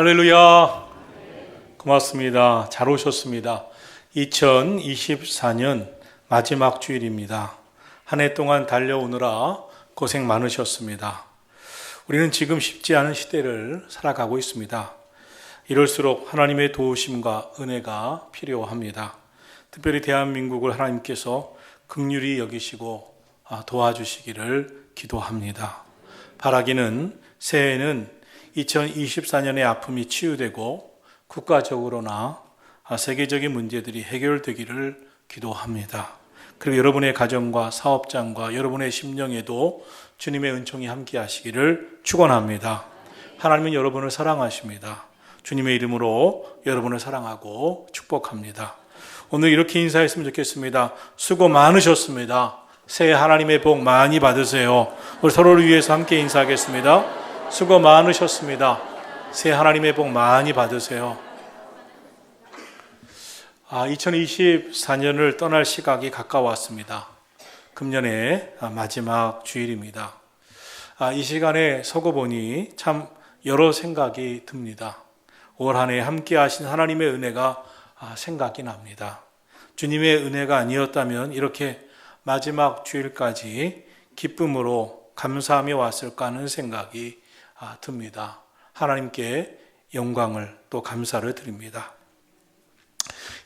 할렐루야. 고맙습니다. 잘 오셨습니다. 2024년 마지막 주일입니다. 한 해 동안 달려오느라 고생 많으셨습니다. 우리는 지금 쉽지 않은 시대를 살아가고 있습니다. 이럴수록 하나님의 도우심과 은혜가 필요합니다. 특별히 대한민국을 하나님께서 긍휼히 여기시고 도와주시기를 기도합니다. 바라기는 새해에는 2024년의 아픔이 치유되고 국가적으로나 세계적인 문제들이 해결되기를 기도합니다. 그리고 여러분의 가정과 사업장과 여러분의 심령에도 주님의 은총이 함께 하시기를 축원합니다. 하나님은 여러분을 사랑하십니다. 주님의 이름으로 여러분을 사랑하고 축복합니다. 오늘 이렇게 인사했으면 좋겠습니다. 수고 많으셨습니다. 새해 하나님의 복 많이 받으세요. 우리 서로를 위해서 함께 인사하겠습니다. 수고 많으셨습니다. 새해 하나님의 복 많이 받으세요. 2024년을 떠날 시각이 가까웠습니다. 금년의 마지막 주일입니다. 이 시간에 서고 보니 참 여러 생각이 듭니다. 올 한 해 함께 하신 하나님의 은혜가 생각이 납니다. 주님의 은혜가 아니었다면 이렇게 마지막 주일까지 기쁨으로 감사하며 왔을까 하는 생각이 듭니다. 하나님께 영광을 또 감사를 드립니다.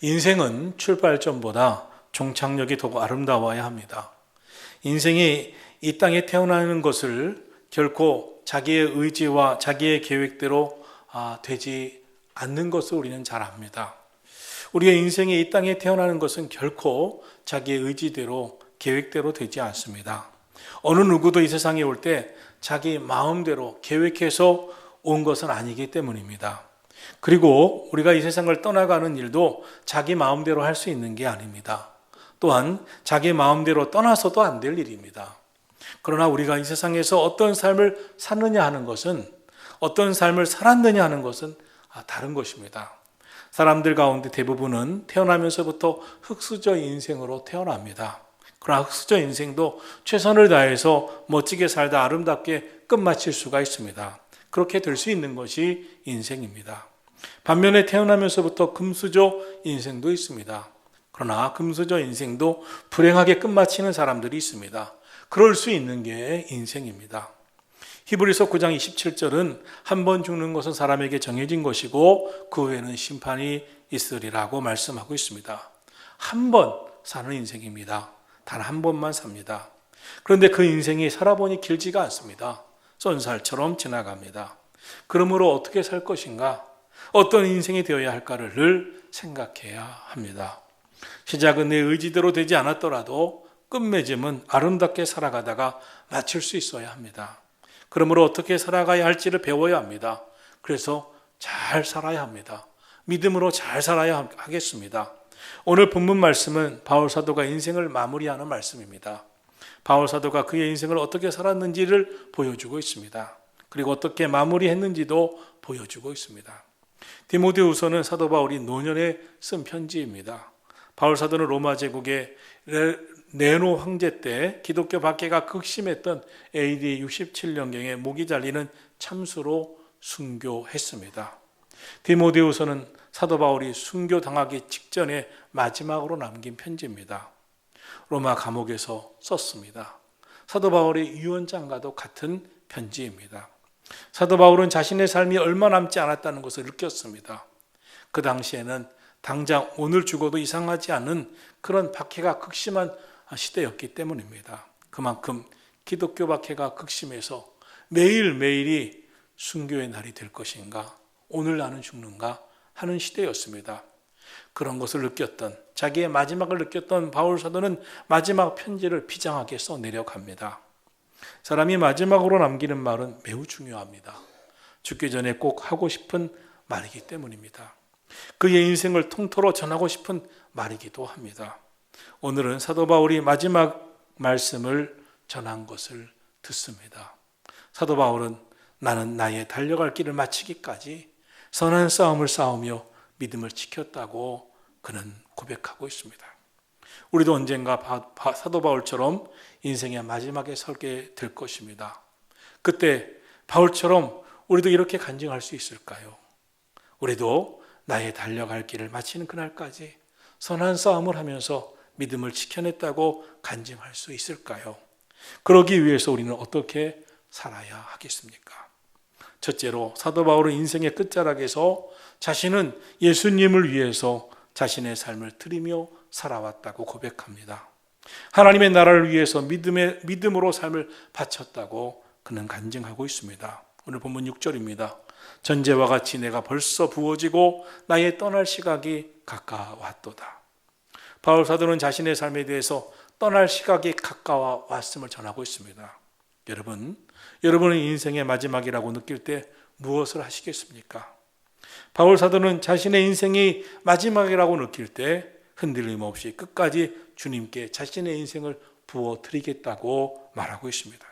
인생은 출발점보다 종착역이 더 아름다워야 합니다. 인생이 이 땅에 태어나는 것을 결코 자기의 의지와 자기의 계획대로 되지 않는 것을 우리는 잘 압니다. 우리의 인생이 이 땅에 태어나는 것은 결코 자기의 의지대로 계획대로 되지 않습니다. 어느 누구도 이 세상에 올 때 자기 마음대로 계획해서 온 것은 아니기 때문입니다. 그리고 우리가 이 세상을 떠나가는 일도 자기 마음대로 할 수 있는 게 아닙니다. 또한 자기 마음대로 떠나서도 안 될 일입니다. 그러나 우리가 이 세상에서 어떤 삶을 사느냐 하는 것은, 어떤 삶을 살았느냐 하는 것은 다른 것입니다. 사람들 가운데 대부분은 태어나면서부터 흙수저 인생으로 태어납니다. 그러나 흙수저 인생도 최선을 다해서 멋지게 살다 아름답게 끝마칠 수가 있습니다. 그렇게 될 수 있는 것이 인생입니다. 반면에 태어나면서부터 금수저 인생도 있습니다. 그러나 금수저 인생도 불행하게 끝마치는 사람들이 있습니다. 그럴 수 있는 게 인생입니다. 히브리서 9장 27절은 한 번 죽는 것은 사람에게 정해진 것이고 그 후에는 심판이 있으리라고 말씀하고 있습니다. 한 번 사는 인생입니다. 단 한 번만 삽니다. 그런데 그 인생이 살아보니 길지가 않습니다. 쏜살처럼 지나갑니다. 그러므로 어떻게 살 것인가? 어떤 인생이 되어야 할까를 늘 생각해야 합니다. 시작은 내 의지대로 되지 않았더라도 끝맺음은 아름답게 살아가다가 마칠 수 있어야 합니다. 그러므로 어떻게 살아가야 할지를 배워야 합니다. 그래서 잘 살아야 합니다. 믿음으로 잘 살아야 하겠습니다. 오늘 본문 말씀은 바울 사도가 인생을 마무리하는 말씀입니다. 바울 사도가 그의 인생을 어떻게 살았는지를 보여주고 있습니다. 그리고 어떻게 마무리했는지도 보여주고 있습니다. 디모데후서는 사도 바울이 노년에 쓴 편지입니다. 바울 사도는 로마 제국의 네로 황제 때 기독교 박해가 극심했던 AD 67년경에 목이 잘리는 참수로 순교했습니다. 디모데후서는 사도 바울이 순교당하기 직전에 마지막으로 남긴 편지입니다. 로마 감옥에서 썼습니다. 사도 바울의 유언장과도 같은 편지입니다. 사도 바울은 자신의 삶이 얼마 남지 않았다는 것을 느꼈습니다. 그 당시에는 당장 오늘 죽어도 이상하지 않은 그런 박해가 극심한 시대였기 때문입니다. 그만큼 기독교 박해가 극심해서 매일매일이 순교의 날이 될 것인가, 오늘 나는 죽는가 하는 시대였습니다. 그런 것을 느꼈던, 자기의 마지막을 느꼈던 바울 사도는 마지막 편지를 비장하게 써내려갑니다. 사람이 마지막으로 남기는 말은 매우 중요합니다. 죽기 전에 꼭 하고 싶은 말이기 때문입니다. 그의 인생을 통틀어 전하고 싶은 말이기도 합니다. 오늘은 사도 바울이 마지막 말씀을 전한 것을 듣습니다. 사도 바울은 나는 나의 달려갈 길을 마치기까지 선한 싸움을 싸우며 믿음을 지켰다고 그는 고백하고 있습니다. 우리도 언젠가 사도 바울처럼 인생의 마지막에 서게 될 것입니다. 그때 바울처럼 우리도 이렇게 간증할 수 있을까요? 우리도 나의 달려갈 길을 마치는 그날까지 선한 싸움을 하면서 믿음을 지켜냈다고 간증할 수 있을까요? 그러기 위해서 우리는 어떻게 살아야 하겠습니까? 첫째로 사도 바울은 인생의 끝자락에서 자신은 예수님을 위해서 자신의 삶을 드리며 살아왔다고 고백합니다. 하나님의 나라를 위해서 믿음으로 삶을 바쳤다고 그는 간증하고 있습니다. 오늘 본문 6절입니다. 전제와 같이 내가 벌써 부어지고 나의 떠날 시각이 가까웠도다. 바울 사도는 자신의 삶에 대해서 떠날 시각이 가까워 왔음을 전하고 있습니다. 여러분의 인생의 마지막이라고 느낄 때 무엇을 하시겠습니까? 바울 사도는 자신의 인생이 마지막이라고 느낄 때 흔들림 없이 끝까지 주님께 자신의 인생을 부어드리겠다고 말하고 있습니다.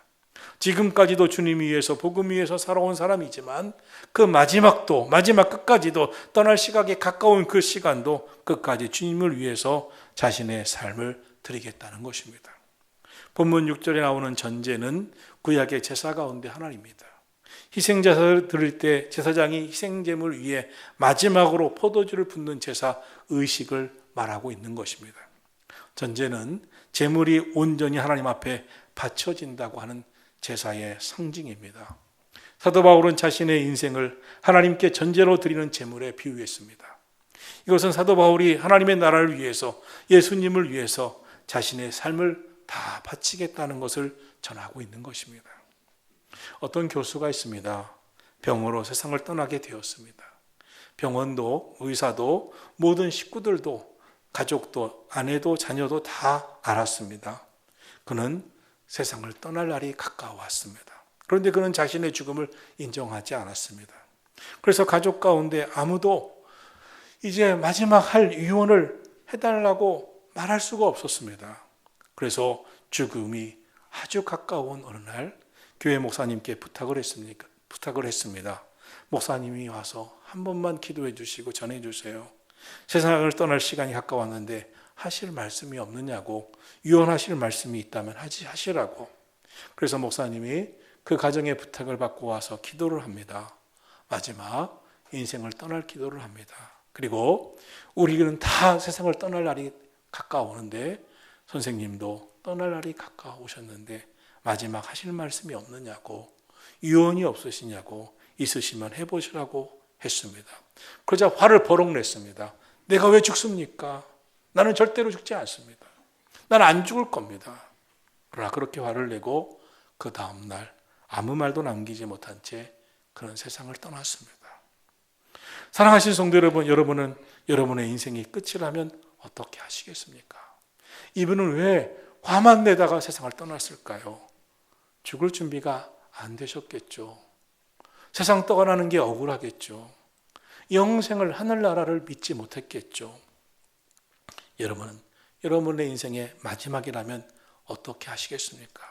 지금까지도 주님 위해서 복음 위해서 살아온 사람이지만 그 마지막 끝까지도 떠날 시각에 가까운 그 시간도 끝까지 주님을 위해서 자신의 삶을 드리겠다는 것입니다. 본문 6절에 나오는 전제는 구약의 제사 가운데 하나입니다. 희생제사를 드릴 때 제사장이 희생제물 위에 마지막으로 포도주를 붓는 제사 의식을 말하고 있는 것입니다. 전제는 제물이 온전히 하나님 앞에 바쳐진다고 하는 제사의 상징입니다. 사도 바울은 자신의 인생을 하나님께 전제로 드리는 제물에 비유했습니다. 이것은 사도 바울이 하나님의 나라를 위해서 예수님을 위해서 자신의 삶을 다 바치겠다는 것을 전하고 있는 것입니다. 어떤 교수가 있습니다. 병으로 세상을 떠나게 되었습니다. 병원도 의사도 모든 식구들도 가족도 아내도 자녀도 다 알았습니다. 그는 세상을 떠날 날이 가까워왔습니다. 그런데 그는 자신의 죽음을 인정하지 않았습니다. 그래서 가족 가운데 아무도 이제 마지막 할 유언을 해달라고 말할 수가 없었습니다. 그래서 죽음이 아주 가까운 어느 날 교회 목사님께 부탁을 했습니다. 목사님이 와서 한 번만 기도해 주시고 전해 주세요. 세상을 떠날 시간이 가까웠는데 하실 말씀이 없느냐고, 유언하실 말씀이 있다면 하시라고. 그래서 목사님이 그 가정의 부탁을 받고 와서 기도를 합니다. 마지막 인생을 떠날 기도를 합니다. 그리고 우리는 다 세상을 떠날 날이 가까우는데 선생님도 떠날 날이 가까우셨는데 마지막 하실 말씀이 없느냐고, 유언이 없으시냐고, 있으시면 해보시라고 했습니다. 그러자 화를 버럭 냈습니다. 내가 왜 죽습니까? 나는 절대로 죽지 않습니다. 나는 안 죽을 겁니다. 그러나 그렇게 화를 내고 그 다음날 아무 말도 남기지 못한 채 그는 세상을 떠났습니다. 사랑하신 성도 여러분, 여러분은 여러분의 인생이 끝이라면 어떻게 하시겠습니까? 이분은 왜 화만 내다가 세상을 떠났을까요? 죽을 준비가 안 되셨겠죠. 세상 떠나는 게 억울하겠죠. 영생을 하늘나라를 믿지 못했겠죠. 여러분은 여러분의 인생의 마지막이라면 어떻게 하시겠습니까?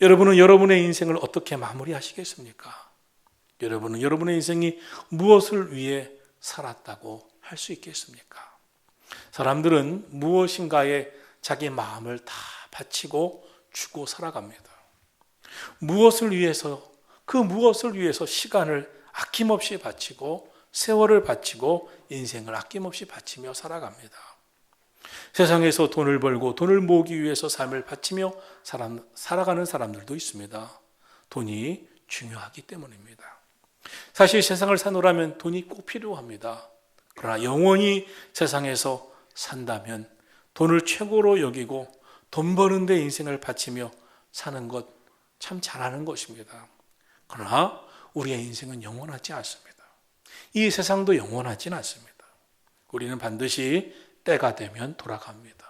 여러분은 여러분의 인생을 어떻게 마무리하시겠습니까? 여러분은 여러분의 인생이 무엇을 위해 살았다고 할 수 있겠습니까? 사람들은 무엇인가에 자기 마음을 다 바치고 주고 살아갑니다. 무엇을 위해서 시간을 아낌없이 바치고 세월을 바치고 인생을 아낌없이 바치며 살아갑니다. 세상에서 돈을 벌고 돈을 모으기 위해서 삶을 바치며 살아가는 사람들도 있습니다. 돈이 중요하기 때문입니다. 사실 세상을 사노라면 돈이 꼭 필요합니다. 그러나 영원히 세상에서 산다면 돈을 최고로 여기고 돈 버는 데 인생을 바치며 사는 것 참 잘하는 것입니다. 그러나 우리의 인생은 영원하지 않습니다. 이 세상도 영원하진 않습니다. 우리는 반드시 때가 되면 돌아갑니다.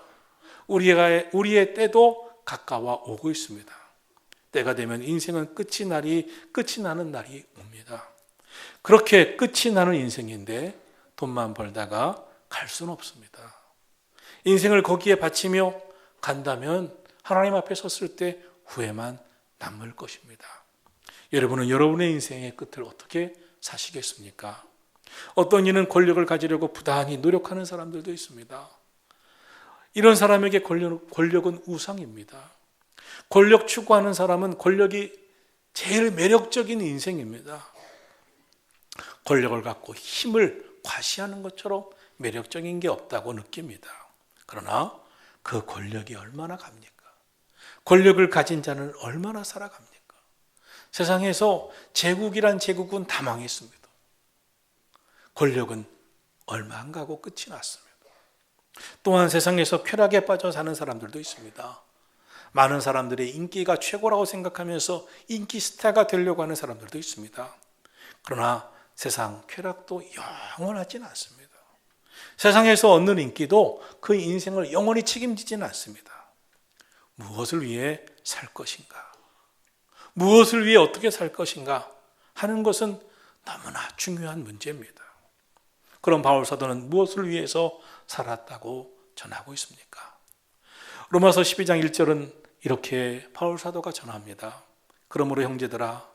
우리의 때도 가까워 오고 있습니다. 때가 되면 인생은 끝이 나는 날이 옵니다. 그렇게 끝이 나는 인생인데 돈만 벌다가 갈 수는 없습니다. 인생을 거기에 바치며 간다면 하나님 앞에 섰을 때 후회만 남을 것입니다. 여러분은 여러분의 인생의 끝을 어떻게 사시겠습니까? 어떤 이는 권력을 가지려고 부단히 노력하는 사람들도 있습니다. 이런 사람에게 권력은 우상입니다. 권력 추구하는 사람은 권력이 제일 매력적인 인생입니다. 권력을 갖고 힘을 과시하는 것처럼 매력적인 게 없다고 느낍니다. 그러나 그 권력이 얼마나 갑니까? 권력을 가진 자는 얼마나 살아갑니까? 세상에서 제국이란 제국은 다 망했습니다. 권력은 얼마 안 가고 끝이 났습니다. 또한 세상에서 쾌락에 빠져 사는 사람들도 있습니다. 많은 사람들의 인기가 최고라고 생각하면서 인기 스타가 되려고 하는 사람들도 있습니다. 그러나 세상 쾌락도 영원하지는 않습니다. 세상에서 얻는 인기도 그 인생을 영원히 책임지지는 않습니다. 무엇을 위해 살 것인가? 무엇을 위해 어떻게 살 것인가? 하는 것은 너무나 중요한 문제입니다. 그럼 바울 사도는 무엇을 위해서 살았다고 전하고 있습니까? 로마서 12장 1절은 이렇게 바울 사도가 전합니다. 그러므로 형제들아,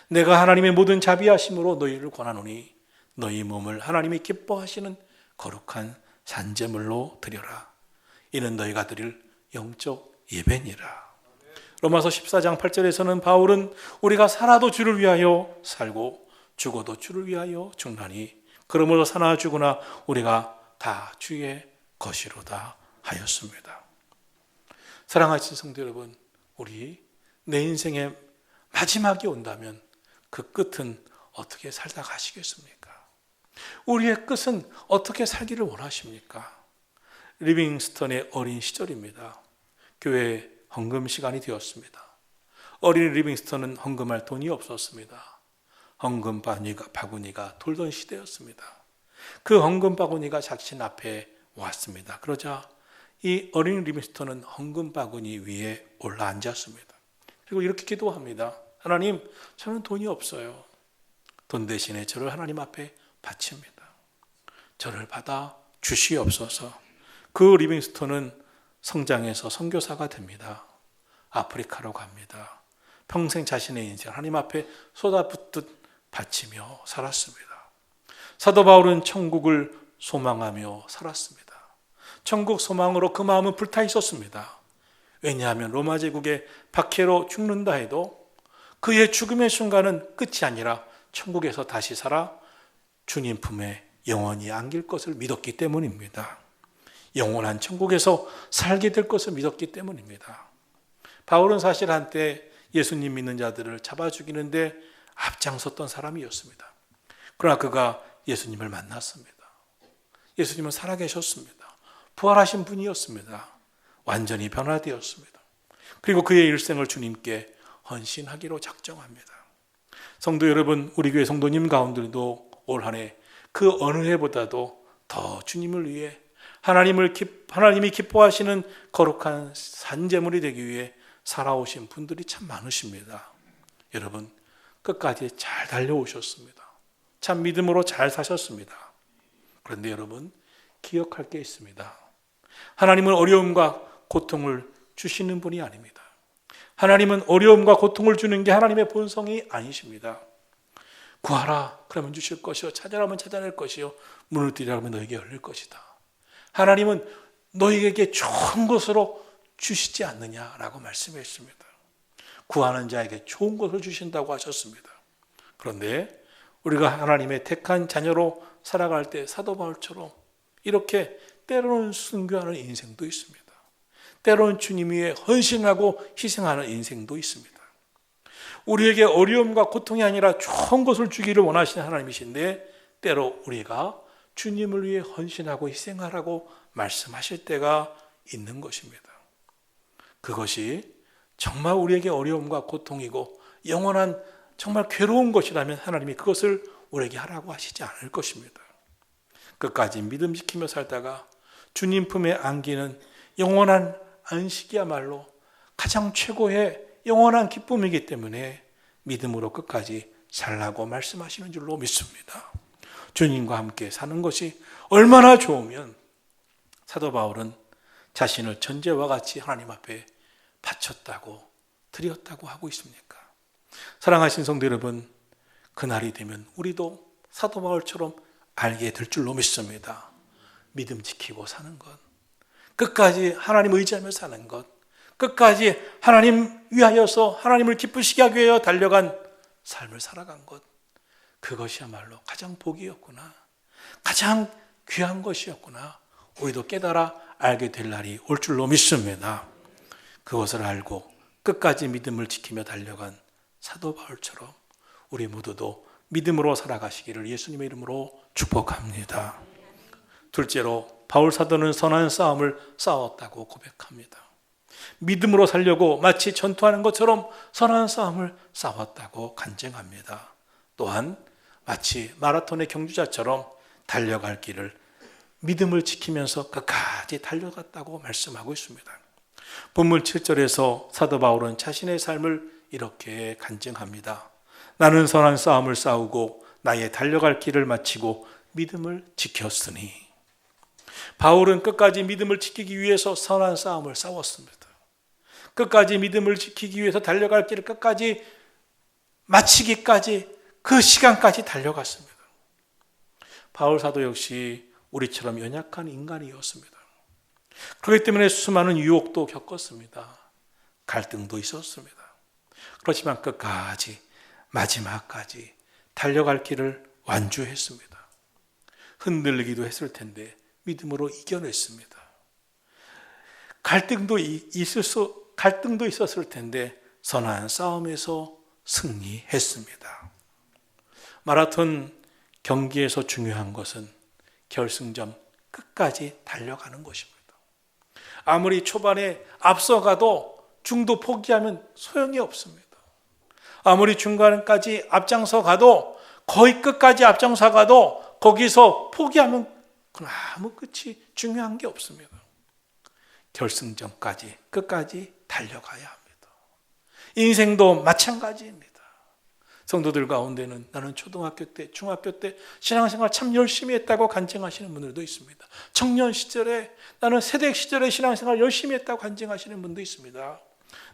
내가 하나님의 모든 자비하심으로 너희를 권하노니 너희 몸을 하나님이 기뻐하시는 거룩한 산제물로 드려라. 이는 너희가 드릴 영적 예배니라. 로마서 14장 8절에서는 바울은 우리가 살아도 주를 위하여 살고 죽어도 주를 위하여 죽나니 그러므로 사나 죽으나 우리가 다 주의 것이로다 하였습니다. 사랑하신 성도 여러분, 우리 내 인생의 마지막이 온다면 그 끝은 어떻게 살다 가시겠습니까? 우리의 끝은 어떻게 살기를 원하십니까? 리빙스턴의 어린 시절입니다. 교회 헌금 시간이 되었습니다. 어린 리빙스턴은 헌금할 돈이 없었습니다. 헌금 바구니가 돌던 시대였습니다. 그 헌금 바구니가 자신 앞에 왔습니다. 그러자 이 어린 리빙스턴은 헌금 바구니 위에 올라 앉았습니다. 그리고 이렇게 기도합니다. 하나님, 저는 돈이 없어요. 돈 대신에 저를 하나님 앞에 바칩니다. 저를 받아 주시옵소서. 그 리빙스턴은 성장해서 선교사가 됩니다. 아프리카로 갑니다. 평생 자신의 인생 하나님 앞에 쏟아붓듯 바치며 살았습니다. 사도 바울은 천국을 소망하며 살았습니다. 천국 소망으로 그 마음은 불타 있었습니다. 왜냐하면 로마 제국의 박해로 죽는다 해도 그의 죽음의 순간은 끝이 아니라 천국에서 다시 살아 주님 품에 영원히 안길 것을 믿었기 때문입니다. 영원한 천국에서 살게 될 것을 믿었기 때문입니다. 바울은 사실 한때 예수님 믿는 자들을 잡아 죽이는데 앞장섰던 사람이었습니다. 그러나 그가 예수님을 만났습니다. 예수님은 살아계셨습니다. 부활하신 분이었습니다. 완전히 변화되었습니다. 그리고 그의 일생을 주님께 헌신하기로 작정합니다. 성도 여러분, 우리 교회 성도님 가운데도 올 한 해 그 어느 해보다도 더 주님을 위해 하나님이 기뻐하시는 거룩한 산제물이 되기 위해 살아오신 분들이 참 많으십니다. 여러분, 끝까지 잘 달려오셨습니다. 참 믿음으로 잘 사셨습니다. 그런데 여러분, 기억할 게 있습니다. 하나님은 어려움과 고통을 주시는 분이 아닙니다. 하나님은 어려움과 고통을 주는 게 하나님의 본성이 아니십니다. 구하라 그러면 주실 것이요, 찾아라면 찾아낼 것이요, 문을 두드리라면 너에게 열릴 것이다. 하나님은 너에게 좋은 것으로 주시지 않느냐라고 말씀했습니다. 구하는 자에게 좋은 것을 주신다고 하셨습니다. 그런데 우리가 하나님의 택한 자녀로 살아갈 때 사도 바울처럼 이렇게 때로는 순교하는 인생도 있습니다. 때로는 주님 위해 헌신하고 희생하는 인생도 있습니다. 우리에게 어려움과 고통이 아니라 좋은 것을 주기를 원하시는 하나님이신데 때로 우리가 주님을 위해 헌신하고 희생하라고 말씀하실 때가 있는 것입니다. 그것이 정말 우리에게 어려움과 고통이고 영원한 정말 괴로운 것이라면 하나님이 그것을 우리에게 하라고 하시지 않을 것입니다. 끝까지 믿음 지키며 살다가 주님 품에 안기는 영원한 안식이야말로 가장 최고의 영원한 기쁨이기 때문에 믿음으로 끝까지 살라고 말씀하시는 줄로 믿습니다. 주님과 함께 사는 것이 얼마나 좋으면 사도 바울은 자신을 전제와 같이 하나님 앞에 바쳤다고 드렸다고 하고 있습니까? 사랑하신 성도 여러분, 그날이 되면 우리도 사도 바울처럼 알게 될 줄로 믿습니다. 믿음 지키고 사는 것, 끝까지 하나님 의지하며 사는 것, 끝까지 하나님 위하여서 하나님을 기쁘시게 하기 위하여 달려간 삶을 살아간 것, 그것이야말로 가장 복이었구나. 가장 귀한 것이었구나. 우리도 깨달아 알게 될 날이 올 줄로 믿습니다. 그것을 알고 끝까지 믿음을 지키며 달려간 사도 바울처럼 우리 모두도 믿음으로 살아가시기를 예수님의 이름으로 축복합니다. 둘째로 바울 사도는 선한 싸움을 싸웠다고 고백합니다. 믿음으로 살려고 마치 전투하는 것처럼 선한 싸움을 싸웠다고 간증합니다. 또한 마치 마라톤의 경주자처럼 달려갈 길을 믿음을 지키면서 끝까지 달려갔다고 말씀하고 있습니다. 본문 7절에서 사도 바울은 자신의 삶을 이렇게 간증합니다. 나는 선한 싸움을 싸우고 나의 달려갈 길을 마치고 믿음을 지켰으니. 바울은 끝까지 믿음을 지키기 위해서 선한 싸움을 싸웠습니다. 끝까지 믿음을 지키기 위해서 달려갈 길을 끝까지 마치기까지 그 시간까지 달려갔습니다. 바울 사도 역시 우리처럼 연약한 인간이었습니다. 그렇기 때문에 수많은 유혹도 겪었습니다. 갈등도 있었습니다. 그렇지만 끝까지 마지막까지 달려갈 길을 완주했습니다. 흔들리기도 했을 텐데 믿음으로 이겨냈습니다. 갈등도 있었을 텐데 선한 싸움에서 승리했습니다. 마라톤 경기에서 중요한 것은 결승점 끝까지 달려가는 것입니다. 아무리 초반에 앞서가도 중도 포기하면 소용이 없습니다. 아무리 중간까지 앞장서 가도 거의 끝까지 앞장서 가도 거기서 포기하면 그건 아무 끝이 중요한 게 없습니다. 결승점까지 끝까지 달려가야 합니다. 인생도 마찬가지입니다. 성도들 가운데는 나는 초등학교 때, 중학교 때 신앙생활 참 열심히 했다고 간증하시는 분들도 있습니다. 청년 시절에 나는 세대 시절에 신앙생활 열심히 했다고 간증하시는 분도 있습니다.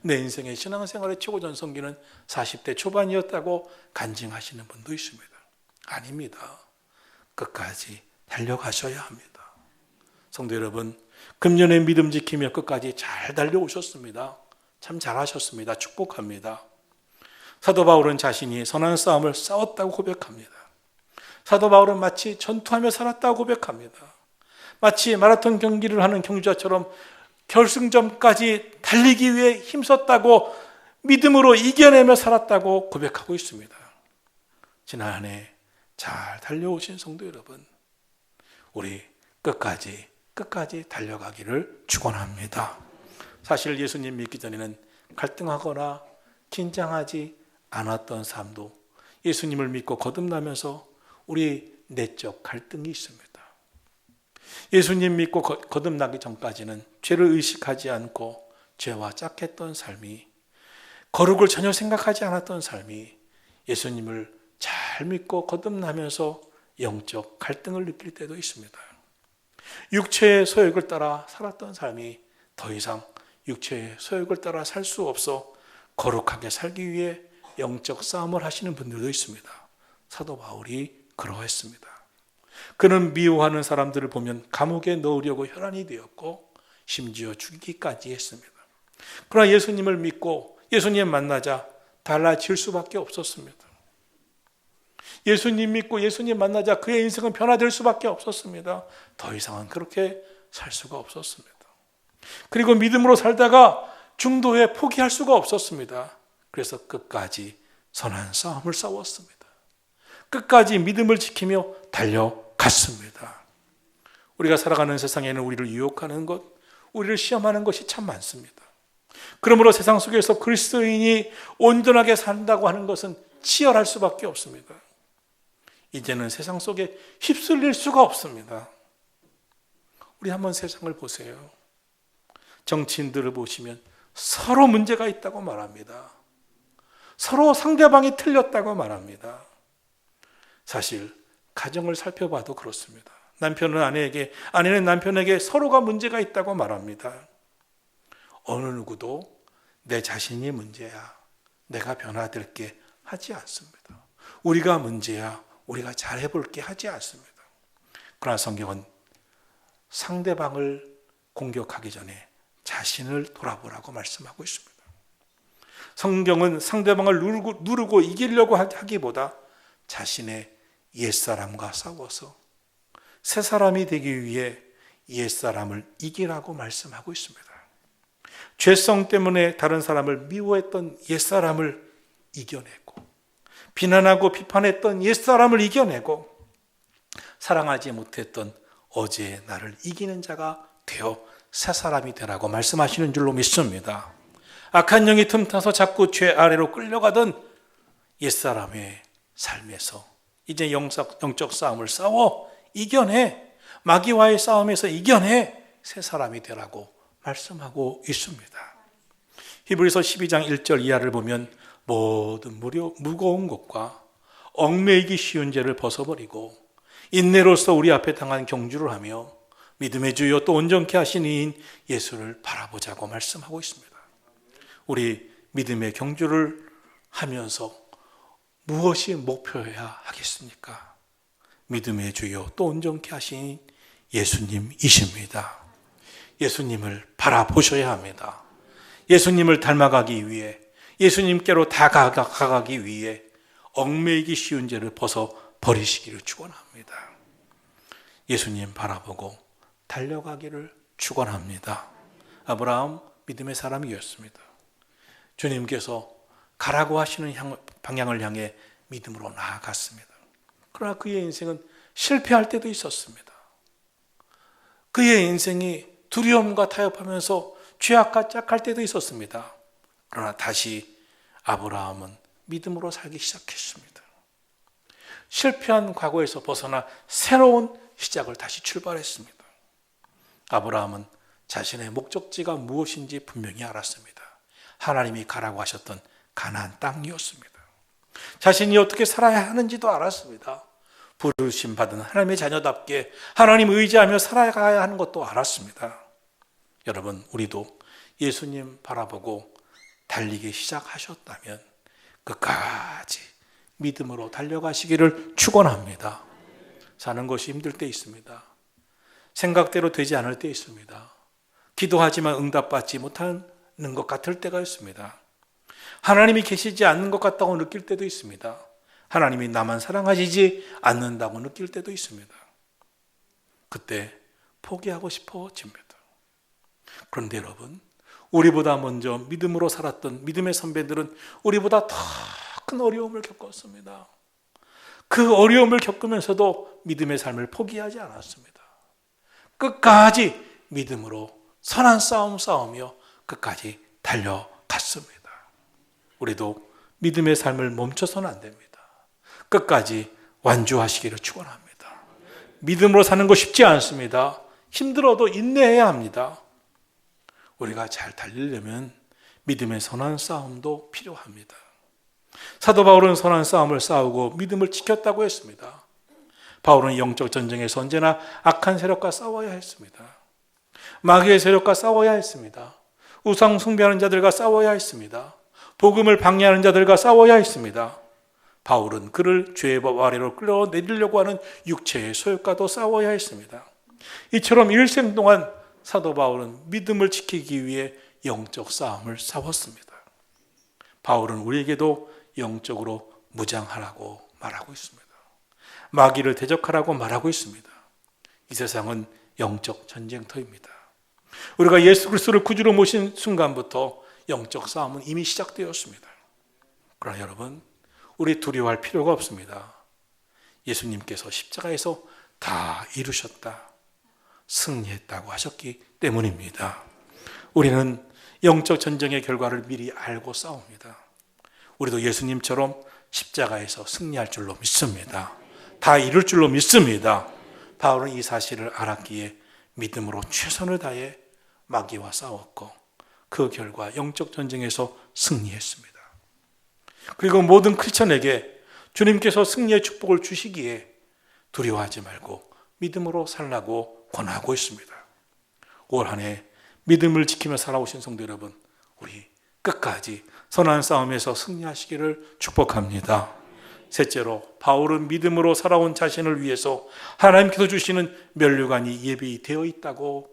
내 인생의 신앙생활의 최고 전성기는 40대 초반이었다고 간증하시는 분도 있습니다. 아닙니다. 끝까지 달려가셔야 합니다. 성도 여러분, 금년에 믿음 지키며 끝까지 잘 달려오셨습니다. 참 잘하셨습니다. 축복합니다. 사도 바울은 자신이 선한 싸움을 싸웠다고 고백합니다. 사도 바울은 마치 전투하며 살았다고 고백합니다. 마치 마라톤 경기를 하는 경주자처럼 결승점까지 달리기 위해 힘썼다고 믿음으로 이겨내며 살았다고 고백하고 있습니다. 지난 한 해 잘 달려오신 성도 여러분, 우리 끝까지 달려가기를 축원합니다. 사실 예수님 믿기 전에는 갈등하거나 긴장하지 않았던 삶도 예수님을 믿고 거듭나면서 우리 내적 갈등이 있습니다. 예수님 믿고 거듭나기 전까지는 죄를 의식하지 않고 죄와 짝했던 삶이, 거룩을 전혀 생각하지 않았던 삶이 예수님을 잘 믿고 거듭나면서 영적 갈등을 느낄 때도 있습니다. 육체의 소욕을 따라 살았던 삶이 더 이상 육체의 소욕을 따라 살 수 없어 거룩하게 살기 위해 영적 싸움을 하시는 분들도 있습니다. 사도 바울이 그러했습니다. 그는 미워하는 사람들을 보면 감옥에 넣으려고 혈안이 되었고 심지어 죽이기까지 했습니다. 그러나 예수님을 믿고 예수님 만나자 달라질 수밖에 없었습니다. 예수님 믿고 예수님 만나자 그의 인생은 변화될 수밖에 없었습니다. 더 이상은 그렇게 살 수가 없었습니다. 그리고 믿음으로 살다가 중도에 포기할 수가 없었습니다. 그래서 끝까지 선한 싸움을 싸웠습니다. 끝까지 믿음을 지키며 달려갔습니다. 우리가 살아가는 세상에는 우리를 유혹하는 것, 우리를 시험하는 것이 참 많습니다. 그러므로 세상 속에서 그리스도인이 온전하게 산다고 하는 것은 치열할 수밖에 없습니다. 이제는 세상 속에 휩쓸릴 수가 없습니다. 우리 한번 세상을 보세요. 정치인들을 보시면 서로 문제가 있다고 말합니다. 서로 상대방이 틀렸다고 말합니다. 사실 가정을 살펴봐도 그렇습니다. 남편은 아내에게, 아내는 남편에게 서로가 문제가 있다고 말합니다. 어느 누구도 내 자신이 문제야, 내가 변화될게 하지 않습니다. 우리가 문제야, 우리가 잘해볼게 하지 않습니다. 그러나 성경은 상대방을 공격하기 전에 자신을 돌아보라고 말씀하고 있습니다. 성경은 상대방을 누르고 이기려고 하기보다 자신의 옛사람과 싸워서 새 사람이 되기 위해 옛사람을 이기라고 말씀하고 있습니다. 죄성 때문에 다른 사람을 미워했던 옛사람을 이겨내고, 비난하고 비판했던 옛사람을 이겨내고, 사랑하지 못했던 어제의 나를 이기는 자가 되어 새 사람이 되라고 말씀하시는 줄로 믿습니다. 악한 영이 틈타서 자꾸 죄 아래로 끌려가던 옛사람의 삶에서 이제 영적 싸움을 싸워 이겨내, 마귀와의 싸움에서 이겨내 새 사람이 되라고 말씀하고 있습니다. 히브리서 12장 1절 이하를 보면 모든 무거운 것과 얽매이기 쉬운 죄를 벗어버리고 인내로서 우리 앞에 당한 경주를 하며 믿음의 주요 또 온전케 하신 이인 예수를 바라보자고 말씀하고 있습니다. 우리 믿음의 경주를 하면서 무엇이 목표여야 하겠습니까? 믿음의 주요 또 온전케 하신 예수님이십니다. 예수님을 바라보셔야 합니다. 예수님을 닮아가기 위해, 예수님께로 다가가기 위해 얽매이기 쉬운 죄를 벗어 버리시기를 축원합니다. 예수님 바라보고 달려가기를 축원합니다. 아브라함 믿음의 사람이었습니다. 주님께서 가라고 하시는 방향을 향해 믿음으로 나아갔습니다. 그러나 그의 인생은 실패할 때도 있었습니다. 그의 인생이 두려움과 타협하면서 죄악과 짝할 때도 있었습니다. 그러나 다시 아브라함은 믿음으로 살기 시작했습니다. 실패한 과거에서 벗어나 새로운 시작을 다시 출발했습니다. 아브라함은 자신의 목적지가 무엇인지 분명히 알았습니다. 하나님이 가라고 하셨던 가나안 땅이었습니다. 자신이 어떻게 살아야 하는지도 알았습니다. 부르심 받은 하나님의 자녀답게 하나님 의지하며 살아가야 하는 것도 알았습니다. 여러분, 우리도 예수님 바라보고 달리기 시작하셨다면 끝까지 믿음으로 달려가시기를 축원합니다. 사는 것이 힘들 때 있습니다. 생각대로 되지 않을 때 있습니다. 기도하지만 응답받지 못하는 것 같을 때가 있습니다. 하나님이 계시지 않는 것 같다고 느낄 때도 있습니다. 하나님이 나만 사랑하시지 않는다고 느낄 때도 있습니다. 그때 포기하고 싶어집니다. 그런데 여러분, 우리보다 먼저 믿음으로 살았던 믿음의 선배들은 우리보다 더 큰 어려움을 겪었습니다. 그 어려움을 겪으면서도 믿음의 삶을 포기하지 않았습니다. 끝까지 믿음으로 선한 싸움 싸우며 끝까지 달려갔습니다. 우리도 믿음의 삶을 멈춰서는 안 됩니다. 끝까지 완주하시기를 축원합니다. 믿음으로 사는 거 쉽지 않습니다. 힘들어도 인내해야 합니다. 우리가 잘 달리려면 믿음의 선한 싸움도 필요합니다. 사도 바울은 선한 싸움을 싸우고 믿음을 지켰다고 했습니다. 바울은 영적 전쟁에서 언제나 악한 세력과 싸워야 했습니다. 마귀의 세력과 싸워야 했습니다. 우상 숭배하는 자들과 싸워야 했습니다. 복음을 방해하는 자들과 싸워야 했습니다. 바울은 그를 죄의 법 아래로 끌어내리려고 하는 육체의 소욕과도 싸워야 했습니다. 이처럼 일생 동안 사도 바울은 믿음을 지키기 위해 영적 싸움을 싸웠습니다. 바울은 우리에게도 영적으로 무장하라고 말하고 있습니다. 마귀를 대적하라고 말하고 있습니다. 이 세상은 영적 전쟁터입니다. 우리가 예수 그리스도를 구주로 모신 순간부터 영적 싸움은 이미 시작되었습니다. 그러나 여러분, 우리 두려워할 필요가 없습니다. 예수님께서 십자가에서 다 이루셨다, 승리했다고 하셨기 때문입니다. 우리는 영적 전쟁의 결과를 미리 알고 싸웁니다. 우리도 예수님처럼 십자가에서 승리할 줄로 믿습니다. 다 이룰 줄로 믿습니다. 바울은 이 사실을 알았기에 믿음으로 최선을 다해 마귀와 싸웠고 그 결과 영적 전쟁에서 승리했습니다. 그리고 모든 크리스천에게 주님께서 승리의 축복을 주시기에 두려워하지 말고 믿음으로 살라고 권하고 있습니다. 올 한 해 믿음을 지키며 살아오신 성도 여러분, 우리 끝까지 선한 싸움에서 승리하시기를 축복합니다. 셋째로, 바울은 믿음으로 살아온 자신을 위해서 하나님께서 주시는 면류관이 예비되어 있다고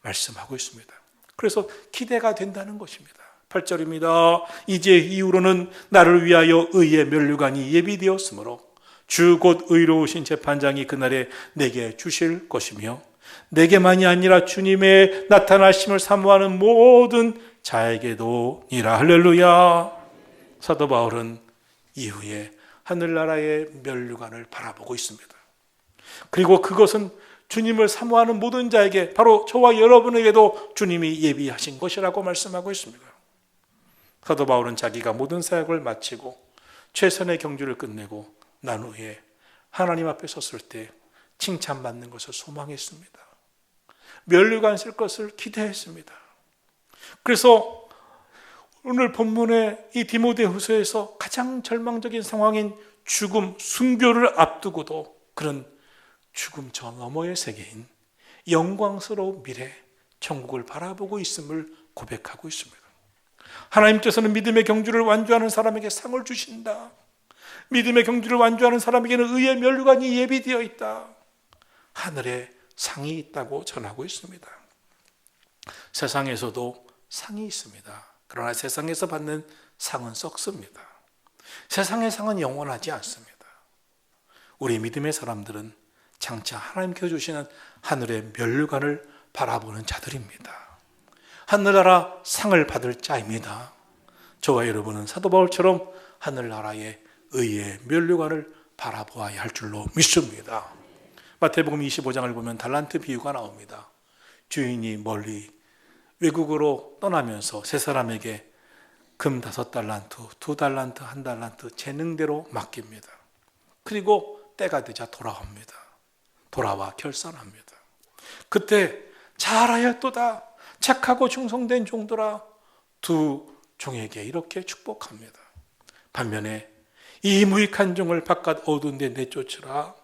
말씀하고 있습니다. 그래서 기대가 된다는 것입니다. 8절입니다. 이제 이후로는 나를 위하여 의의 면류관이 예비되었으므로 주 곧 의로우신 재판장이 그날에 내게 주실 것이며 내게만이 아니라 주님의 나타나심을 사모하는 모든 자에게도니라. 할렐루야. 사도 바울은 이후에 하늘나라의 면류관을 바라보고 있습니다. 그리고 그것은 주님을 사모하는 모든 자에게, 바로 저와 여러분에게도 주님이 예비하신 것이라고 말씀하고 있습니다. 사도 바울은 자기가 모든 사역을 마치고 최선의 경주를 끝내고 난 후에 하나님 앞에 섰을 때 칭찬받는 것을 소망했습니다. 면류관 쓸 것을 기대했습니다. 그래서 오늘 본문의 이 디모데후서에서 가장 절망적인 상황인 죽음, 순교를 앞두고도 그런 죽음 저 너머의 세계인 영광스러운 미래, 천국을 바라보고 있음을 고백하고 있습니다. 하나님께서는 믿음의 경주를 완주하는 사람에게 상을 주신다. 믿음의 경주를 완주하는 사람에게는 의의 면류관이 예비되어 있다. 하늘에 상이 있다고 전하고 있습니다. 세상에서도 상이 있습니다. 그러나 세상에서 받는 상은 썩습니다. 세상의 상은 영원하지 않습니다. 우리 믿음의 사람들은 장차 하나님께서 주시는 하늘의 면류관을 바라보는 자들입니다. 하늘나라 상을 받을 자입니다. 저와 여러분은 사도 바울처럼 하늘나라의 의의 면류관을 바라보아야 할 줄로 믿습니다. 마태복음 25장을 보면 달란트 비유가 나옵니다. 주인이 멀리 외국으로 떠나면서 세 사람에게 금 5달란트, 2달란트, 1달란트 재능대로 맡깁니다. 그리고 때가 되자 돌아옵니다. 돌아와 결산합니다. 그때 잘하였도다, 착하고 충성된 종들아, 두 종에게 이렇게 축복합니다. 반면에 이 무익한 종을 바깥 어두운 데 내쫓으라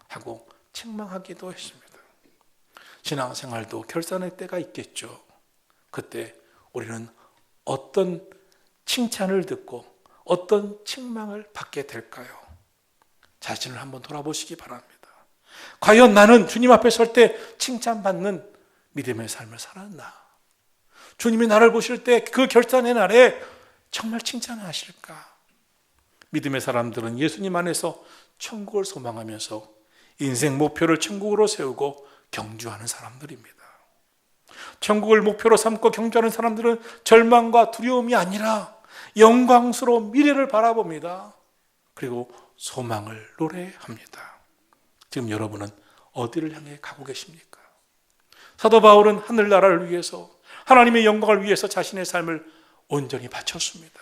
하고 책망하기도 했습니다. 신앙생활도 결산의 때가 있겠죠. 그때 우리는 어떤 칭찬을 듣고 어떤 책망을 받게 될까요? 자신을 한번 돌아보시기 바랍니다. 과연 나는 주님 앞에 설 때 칭찬받는 믿음의 삶을 살았나? 주님이 나를 보실 때 그 결산의 날에 정말 칭찬하실까? 믿음의 사람들은 예수님 안에서 천국을 소망하면서 인생 목표를 천국으로 세우고 경주하는 사람들입니다. 천국을 목표로 삼고 경주하는 사람들은 절망과 두려움이 아니라 영광스러운 미래를 바라봅니다. 그리고 소망을 노래합니다. 지금 여러분은 어디를 향해 가고 계십니까? 사도 바울은 하늘나라를 위해서, 하나님의 영광을 위해서 자신의 삶을 온전히 바쳤습니다.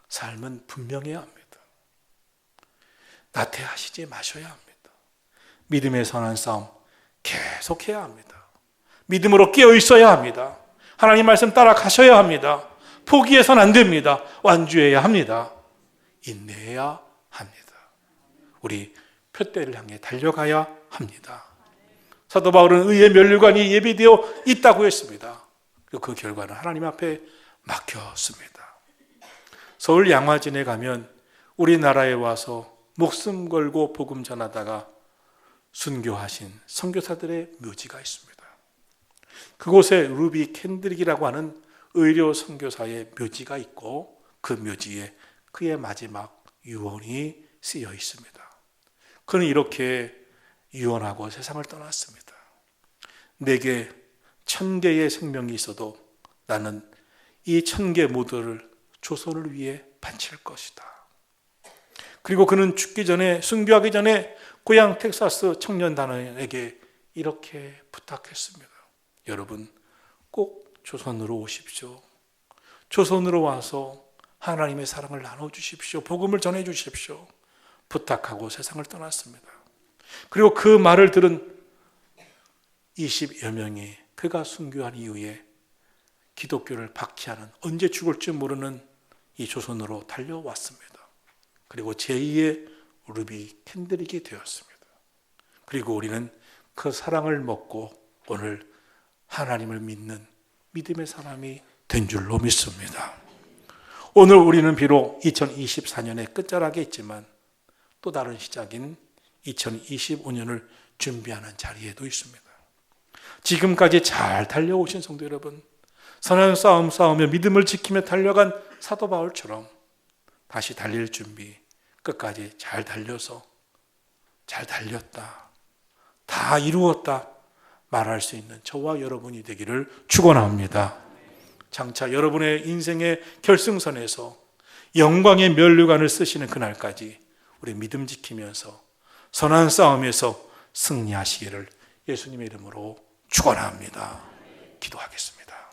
삶은 분명해야 합니다. 나태하시지 마셔야 합니다. 믿음의 선한 싸움 계속해야 합니다. 믿음으로 깨어 있어야 합니다. 하나님 말씀 따라가셔야 합니다. 포기해서는 안 됩니다. 완주해야 합니다. 인내해야 합니다. 우리 표대를 향해 달려가야 합니다. 사도 바울은 의의 면류관이 예비되어 있다고 했습니다. 그리고 그 결과는 하나님 앞에 맡겼습니다. 서울 양화진에 가면 우리나라에 와서 목숨 걸고 복음 전하다가 순교하신 선교사들의 묘지가 있습니다. 그곳에 루비 캔드릭이라고 하는 의료 선교사의 묘지가 있고 그 묘지에 그의 마지막 유언이 쓰여 있습니다. 그는 이렇게 유언하고 세상을 떠났습니다. 내게 1000개의 생명이 있어도 나는 이 1000개 모두를 조선을 위해 바칠 것이다. 그리고 그는 죽기 전에, 순교하기 전에 고향 텍사스 청년단원에게 이렇게 부탁했습니다. 여러분, 꼭 조선으로 오십시오. 조선으로 와서 하나님의 사랑을 나눠주십시오. 복음을 전해주십시오. 부탁하고 세상을 떠났습니다. 그리고 그 말을 들은 20여 명이 그가 순교한 이후에 기독교를 박해하는, 언제 죽을지 모르는 이 조선으로 달려왔습니다. 그리고 제2의 루비 캔드릭이 되었습니다. 그리고 우리는 그 사랑을 먹고 오늘 하나님을 믿는 믿음의 사람이 된 줄로 믿습니다. 오늘 우리는 비록 2024년의 끝자락에 있지만 또 다른 시작인 2025년을 준비하는 자리에도 있습니다. 지금까지 잘 달려오신 성도 여러분, 선한 싸움 싸우며 믿음을 지키며 달려간 사도 바울처럼 다시 달릴 준비, 끝까지 잘 달려서 잘 달렸다, 다 이루었다 말할 수 있는 저와 여러분이 되기를 축원합니다. 장차 여러분의 인생의 결승선에서 영광의 면류관을 쓰시는 그날까지 우리 믿음 지키면서 선한 싸움에서 승리하시기를 예수님의 이름으로 축원합니다. 기도하겠습니다.